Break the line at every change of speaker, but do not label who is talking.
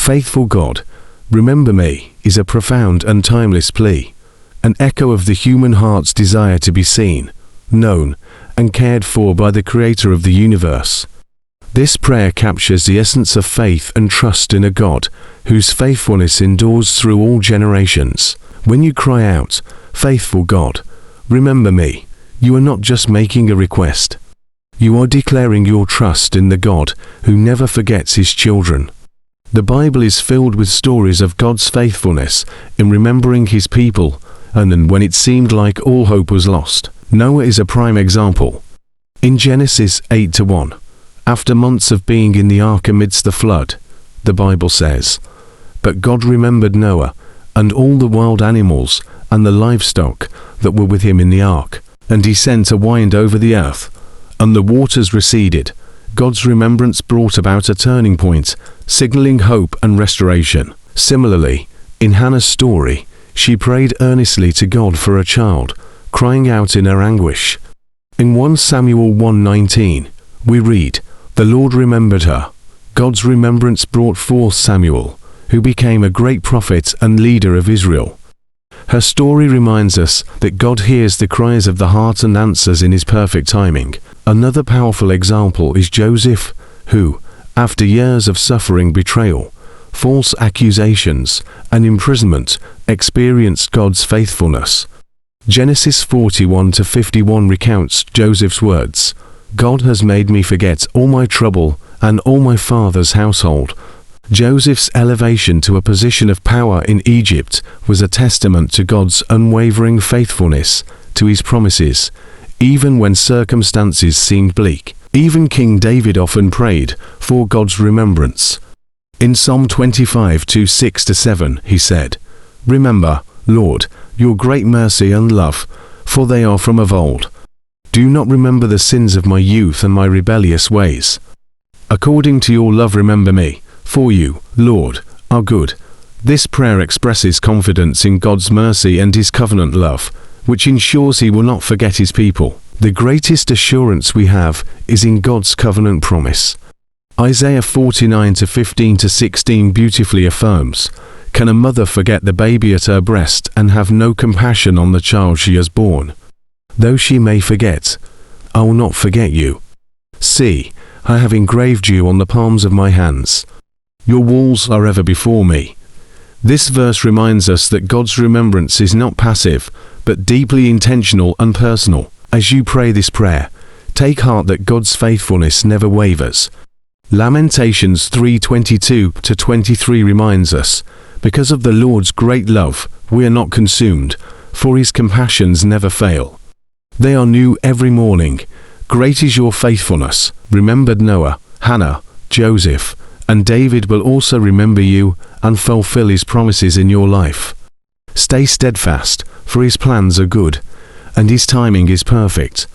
Faithful God, remember me is a profound and timeless plea, an echo of the human heart's desire to be seen, known, and cared for by the Creator of the universe. This prayer captures the essence of faith and trust in a God whose faithfulness endures through all generations. When you cry out, "Faithful God, remember me," you are not just making a request. You are declaring your trust in the God who never forgets his children. The Bible is filled with stories of God's faithfulness in remembering his people, and when it seemed like all hope was lost. Noah is a prime example. In Genesis 8:1, after months of being in the ark amidst the flood, the Bible says, "But God remembered Noah, and all the wild animals, and the livestock that were with him in the ark. And he sent a wind over the earth, and the waters receded." God's remembrance brought about a turning point, signaling hope and restoration. Similarly, in Hannah's story, she prayed earnestly to God for a child, crying out in her anguish. In 1 Samuel 1:19, we read, "The Lord remembered her." God's remembrance brought forth Samuel, who became a great prophet and leader of Israel. Her story reminds us that God hears the cries of the heart and answers in his perfect timing. Another powerful example is Joseph, who, after years of suffering betrayal, false accusations, and imprisonment, experienced God's faithfulness. Genesis 41-51 recounts Joseph's words, "God has made me forget all my trouble and all my father's household." Joseph's elevation to a position of power in Egypt was a testament to God's unwavering faithfulness to his promises, even when circumstances seemed bleak. Even King David often prayed for God's remembrance. In Psalm 25:6-7 he said, "Remember, Lord, your great mercy and love, for they are from of old. Do not remember the sins of my youth and my rebellious ways. According to your love remember me, for you, Lord, are good." This prayer expresses confidence in God's mercy and his covenant love, which ensures he will not forget his people. The greatest assurance we have is in God's covenant promise. Isaiah 49:15-16 beautifully affirms, "Can a mother forget the baby at her breast and have no compassion on the child she has borne? Though she may forget, I will not forget you. See, I have engraved you on the palms of my hands. Your walls are ever before me." This verse reminds us that God's remembrance is not passive, but deeply intentional and personal. As you pray this prayer, take heart that God's faithfulness never wavers. Lamentations 3:22-23 reminds us, "Because of the Lord's great love, we are not consumed, for his compassions never fail. They are new every morning. Great is your faithfulness." Remembered Noah, Hannah, Joseph, and David will also remember you and fulfill his promises in your life. Stay steadfast, for his plans are good, and his timing is perfect.